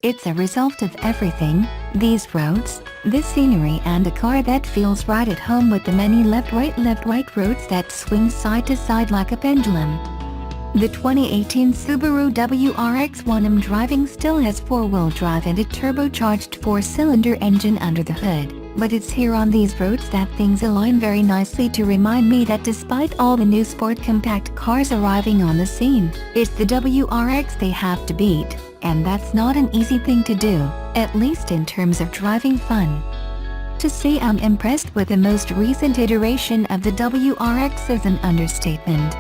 It's a result of everything: these roads, this scenery, and a car that feels right at home with the many left-right roads that swing side to side like a pendulum. The 2018 Subaru WRX I'm driving still has four-wheel drive and a turbocharged four-cylinder engine under the hood, but it's here on these roads that things align very nicely to remind me that despite all the new sport compact cars arriving on the scene, it's the WRX they have to beat, and that's not an easy thing to do, at least in terms of driving fun. To say I'm impressed with the most recent iteration of the WRX is an understatement.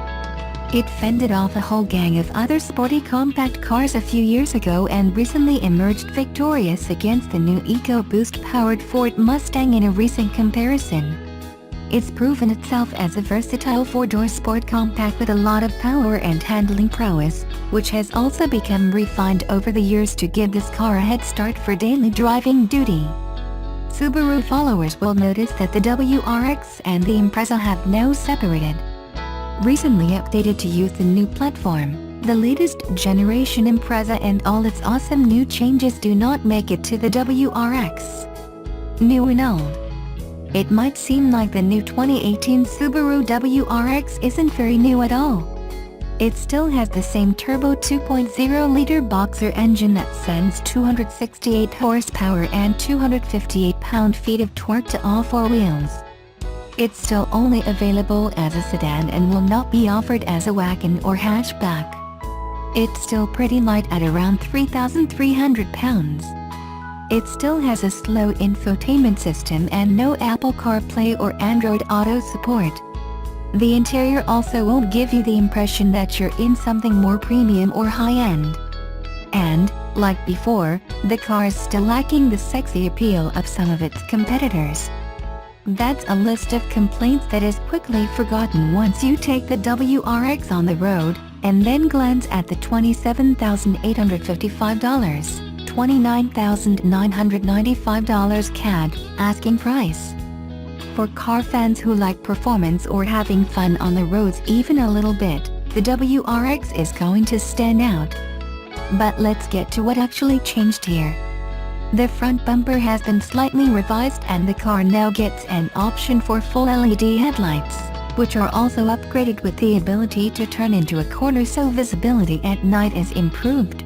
It fended off a whole gang of other sporty compact cars a few years ago and recently emerged victorious against the new EcoBoost-powered Ford Mustang in a recent comparison. It's proven itself as a versatile four-door sport compact with a lot of power and handling prowess, which has also become refined over the years to give this car a head start for daily driving duty. Subaru followers will notice that the WRX and the Impreza have now separated. Recently updated to use the new platform, the latest generation Impreza and all its awesome new changes do not make it to the WRX. New and old. It might seem like the new 2018 Subaru WRX isn't very new at all. It still has the same turbo 2.0-liter boxer engine that sends 268 horsepower and 258 pound-feet of torque to all four wheels. It's still only available as a sedan and will not be offered as a wagon or hatchback. It's still pretty light at around 3,300 pounds. It still has a slow infotainment system and no Apple CarPlay or Android Auto support. The interior also won't give you the impression that you're in something more premium or high-end. And, like before, the car is still lacking the sexy appeal of some of its competitors. That's a list of complaints that is quickly forgotten once you take the WRX on the road, and then glance at the $27,855, $29,995 CAD asking price. For car fans who like performance or having fun on the roads even a little bit, the WRX is going to stand out. But let's get to what actually changed here. The front bumper has been slightly revised and the car now gets an option for full LED headlights, which are also upgraded with the ability to turn into a corner so visibility at night is improved.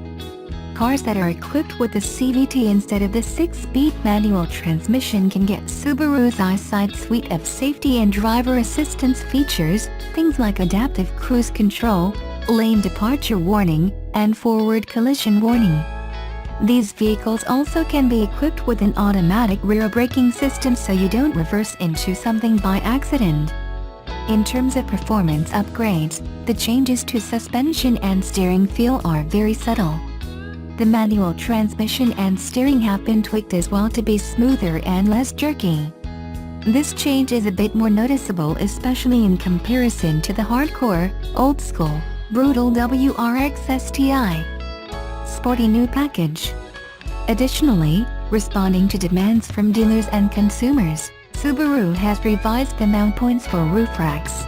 Cars that are equipped with the CVT instead of the 6-speed manual transmission can get Subaru's EyeSight suite of safety and driver assistance features, things like adaptive cruise control, lane departure warning, and forward collision warning. These vehicles also can be equipped with an automatic rear braking system so you don't reverse into something by accident. In terms of performance upgrades, the changes to suspension and steering feel are very subtle. The manual transmission and steering have been tweaked as well to be smoother and less jerky. This change is a bit more noticeable, especially in comparison to the hardcore, old-school, brutal WRX STI. Sporty new package. Additionally, responding to demands from dealers and consumers, Subaru has revised the mount points for roof racks.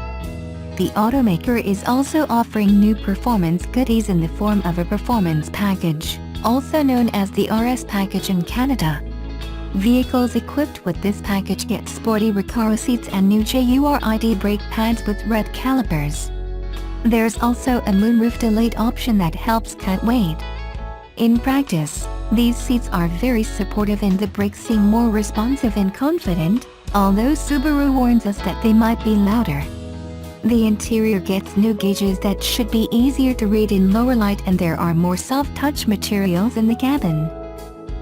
The automaker is also offering new performance goodies in the form of a performance package, also known as the RS package in Canada. Vehicles equipped with this package get sporty Recaro seats and new JURID brake pads with red calipers. There's also a moonroof delayed option that helps cut weight. In practice, these seats are very supportive and the brakes seem more responsive and confident, although Subaru warns us that they might be louder. The interior gets new gauges that should be easier to read in lower light and there are more soft-touch materials in the cabin.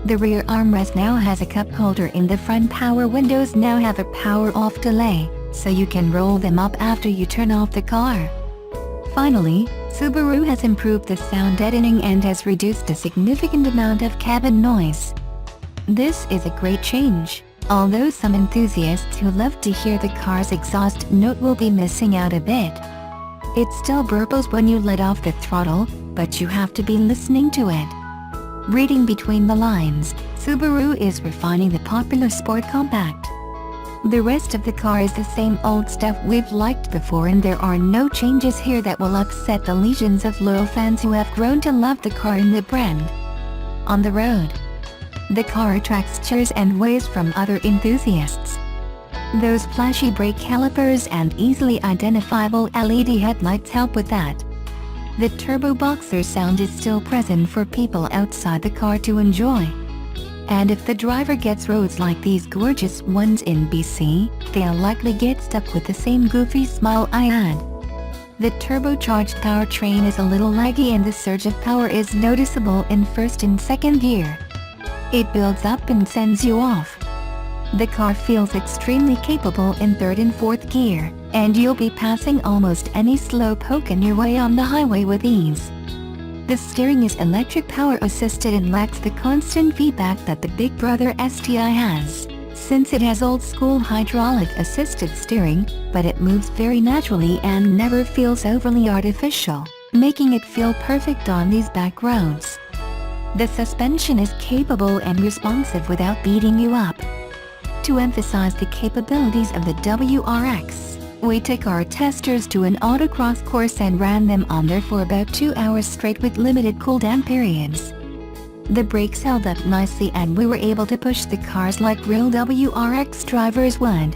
The rear armrest now has a cup holder in the front. Power windows now have a power-off delay, so you can roll them up after you turn off the car. Finally, Subaru has improved the sound deadening and has reduced a significant amount of cabin noise. This is a great change, although some enthusiasts who love to hear the car's exhaust note will be missing out a bit. It still burbles when you let off the throttle, but you have to be listening to it. Reading between the lines, Subaru is refining the popular sport compact. The rest of the car is the same old stuff we've liked before and there are no changes here that will upset the legions of loyal fans who have grown to love the car and the brand. on the road. The car attracts cheers and waves from other enthusiasts. Those flashy brake calipers and easily identifiable LED headlights help with that. The turbo boxer sound is still present for people outside the car to enjoy. And if the driver gets roads like these gorgeous ones in BC, they'll likely get stuck with the same goofy smile I had. The turbocharged powertrain is a little laggy and the surge of power is noticeable in first and second gear. It builds up and sends you off. The car feels extremely capable in third and fourth gear, and you'll be passing almost any slow poking your way on the highway with ease. The steering is electric power assisted and lacks the constant feedback that the big brother STI has, since it has old school hydraulic assisted steering, but it moves very naturally and never feels overly artificial, making it feel perfect on these back roads. The suspension is capable and responsive without beating you up. To emphasize the capabilities of the WRX, we took our testers to an autocross course and ran them on there for about 2 hours straight with limited cool-down periods. The brakes held up nicely and we were able to push the cars like real WRX drivers would.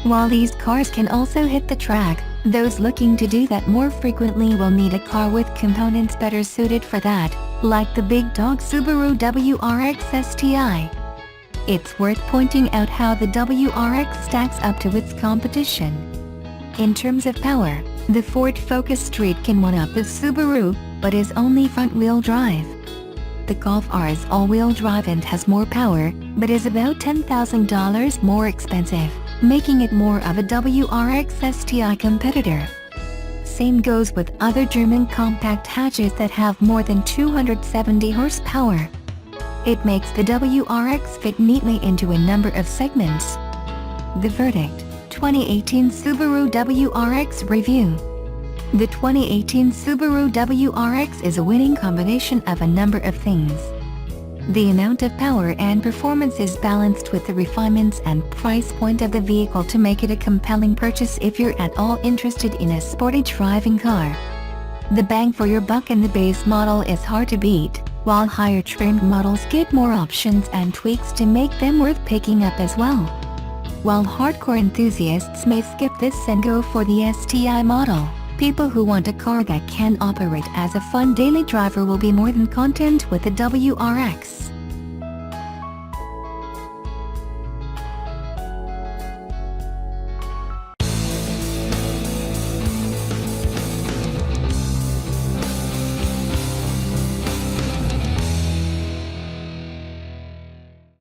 While these cars can also hit the track, those looking to do that more frequently will need a car with components better suited for that, like the big dog Subaru WRX STI. It's worth pointing out how the WRX stacks up to its competition. In terms of power, the Ford Focus Street can one-up the Subaru, but is only front-wheel drive. The Golf R is all-wheel drive and has more power, but is about $10,000 more expensive, making it more of a WRX STI competitor. Same goes with other German compact hatches that have more than 270 horsepower. It makes the WRX fit neatly into a number of segments. The verdict: 2018 Subaru WRX review. The 2018 Subaru WRX is a winning combination of a number of things. The amount of power and performance is balanced with the refinements and price point of the vehicle to make it a compelling purchase if you're at all interested in a sporty driving car. The bang for your buck in the base model is hard to beat, while higher trimmed models get more options and tweaks to make them worth picking up as well. While hardcore enthusiasts may skip this and go for the STI model, people who want a car that can operate as a fun daily driver will be more than content with the WRX.